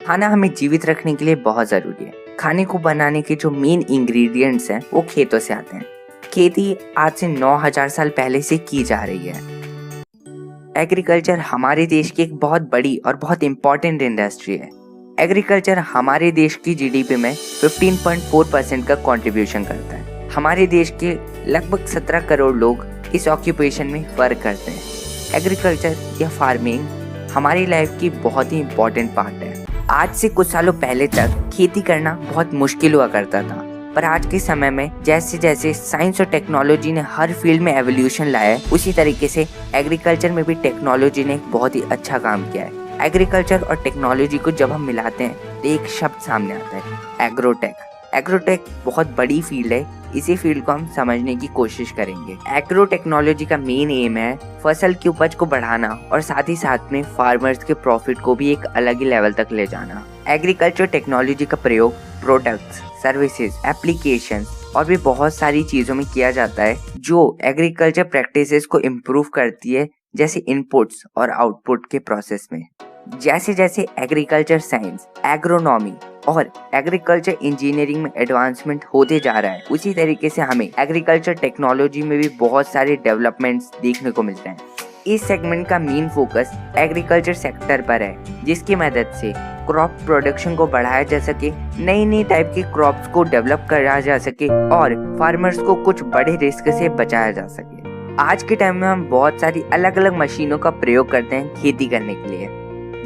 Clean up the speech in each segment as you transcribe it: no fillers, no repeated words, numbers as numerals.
खाना हमें जीवित रखने के लिए बहुत ज़रूरी है। खाने को बनाने के जो मेन इंग्रेडिएंट्स हैं वो खेतों से आते हैं। खेती आज से 9000 साल पहले से की जा रही है। एग्रीकल्चर हमारे देश की एक बहुत बड़ी और बहुत इम्पोर्टेंट इंडस्ट्री है। एग्रीकल्चर हमारे देश की जीडीपी में 15.4% का कंट्रीब्यूशन करता है। हमारे देश के लगभग 17 करोड़ लोग इस ऑक्यूपेशन में वर्क करते हैं। एग्रीकल्चर या फार्मिंग हमारी लाइफ की बहुत ही इम्पोर्टेंट पार्ट है। आज से कुछ सालों पहले तक खेती करना बहुत मुश्किल हुआ करता था, पर आज के समय में जैसे जैसे साइंस और टेक्नोलॉजी ने हर फील्ड में एवोल्यूशन लाया है, उसी तरीके से एग्रीकल्चर में भी टेक्नोलॉजी ने बहुत ही अच्छा काम किया है। एग्रीकल्चर और टेक्नोलॉजी को जब हम मिलाते हैं तो एक शब्द सामने आता है, एग्रोटेक। एग्रोटेक बहुत बड़ी फील्ड है, इसी फील्ड को हम समझने की कोशिश करेंगे। एग्रो टेक्नोलॉजी का मेन एम है फसल की उपज को बढ़ाना और साथ ही साथ में फार्मर्स के प्रॉफिट को भी एक अलग ही लेवल तक ले जाना। एग्रीकल्चर टेक्नोलॉजी का प्रयोग प्रोडक्ट्स, सर्विसेज, एप्लीकेशंस और भी बहुत सारी चीजों में किया जाता है जो एग्रीकल्चर प्रैक्टिसेस को इम्प्रूव करती है, जैसे इनपुट्स और आउटपुट के प्रोसेस में। जैसे जैसे एग्रीकल्चर साइंस, एग्रोनॉमी और एग्रीकल्चर इंजीनियरिंग में एडवांसमेंट होते जा रहा है, उसी तरीके से हमें एग्रीकल्चर टेक्नोलॉजी में भी बहुत सारे डेवलपमेंट्स देखने को मिलते हैं। इस सेगमेंट का मेन फोकस एग्रीकल्चर सेक्टर पर है, जिसकी मदद से क्रॉप प्रोडक्शन को बढ़ाया जा सके, नई नई टाइप की क्रॉप्स को डेवलप करा जा सके और फार्मर्स को कुछ बड़े रिस्क से बचाया जा सके। आज के टाइम में हम बहुत सारी अलग अलग मशीनों का प्रयोग करते हैं खेती करने के लिए।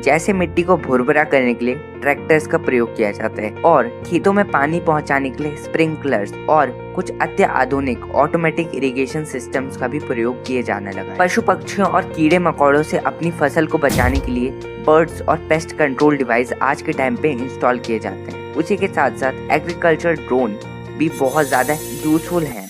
जैसे मिट्टी को भुरभुरा करने के लिए ट्रैक्टर्स का प्रयोग किया जाता है और खेतों में पानी पहुंचाने के लिए स्प्रिंकलर्स और कुछ अत्याधुनिक ऑटोमेटिक इरिगेशन सिस्टम्स का भी प्रयोग किए जाने लगा है। पशु पक्षियों और कीड़े मकोड़ों से अपनी फसल को बचाने के लिए बर्ड्स और पेस्ट कंट्रोल डिवाइस आज के टाइम पे इंस्टॉल किए जाते हैं। उसी के साथ साथ एग्रीकल्चर ड्रोन भी बहुत ज्यादा यूजफुल है।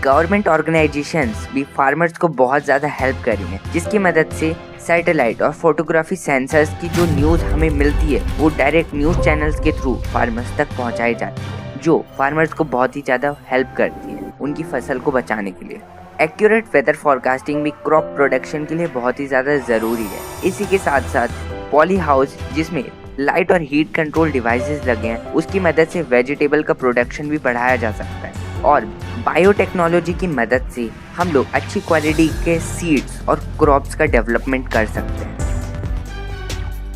गवर्नमेंट ऑर्गेनाइजेशंस भी फार्मर्स को बहुत ज़्यादा हेल्प कर रही हैं, जिसकी मदद से सैटेलाइट और फोटोग्राफी सेंसर्स की जो न्यूज़ हमें मिलती है वो डायरेक्ट न्यूज़ चैनल्स के थ्रू फार्मर्स तक पहुंचाई जाती है, जो फार्मर्स को बहुत ही ज़्यादा हेल्प करती है उनकी फसल को बचाने के लिए। एक्यूरेट वेदर फॉरकास्टिंग भी क्रॉप प्रोडक्शन के लिए बहुत ही ज़्यादा ज़रूरी है। इसी के साथ साथ पॉली हाउस, जिसमें लाइट और हीट कंट्रोल डिवाइसेस लगे हैं, उसकी मदद से वेजिटेबल का प्रोडक्शन भी बढ़ाया जा सकता है। और बायोटेक्नोलॉजी की मदद से हम लोग अच्छी क्वालिटी के सीड्स और क्रॉप्स का डेवलपमेंट कर सकते हैं।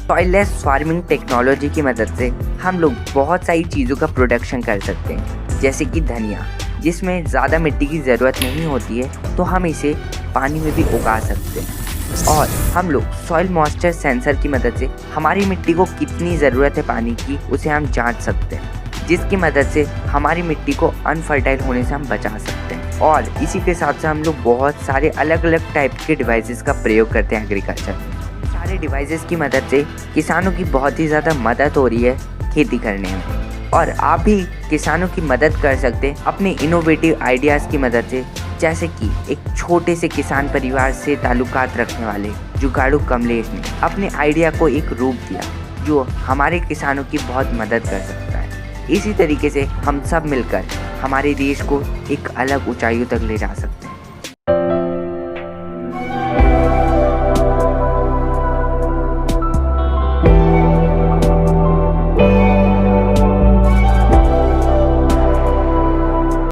सॉइललेस फार्मिंग टेक्नोलॉजी की मदद से हम लोग बहुत सारी चीज़ों का प्रोडक्शन कर सकते हैं, जैसे कि धनिया, जिसमें ज़्यादा मिट्टी की ज़रूरत नहीं होती है, तो हम इसे पानी में भी उगा सकते हैं। और हम लोग सॉइल मॉइस्चर सेंसर की मदद से हमारी मिट्टी को कितनी ज़रूरत है पानी की, उसे हम जांच सकते हैं, जिसकी मदद से हमारी मिट्टी को अनफर्टाइल होने से हम बचा सकते हैं। और इसी के साथ से हम लोग बहुत सारे अलग अलग टाइप के डिवाइसेस का प्रयोग करते हैं एग्रीकल्चर में। सारे डिवाइसेस की मदद से किसानों की बहुत ही ज़्यादा मदद हो रही है खेती करने में, और आप भी किसानों की मदद कर सकते हैं अपने इनोवेटिव आइडियाज़ की मदद से। जैसे कि एक छोटे से किसान परिवार से ताल्लुकात रखने वाले जुगाड़ू कमलेश ने अपने आइडिया को एक रूप दिया जो हमारे किसानों की बहुत मदद कर सकता है। इसी तरीके से हम सब मिलकर हमारे देश को एक अलग ऊंचाइयों तक ले जा सकते हैं।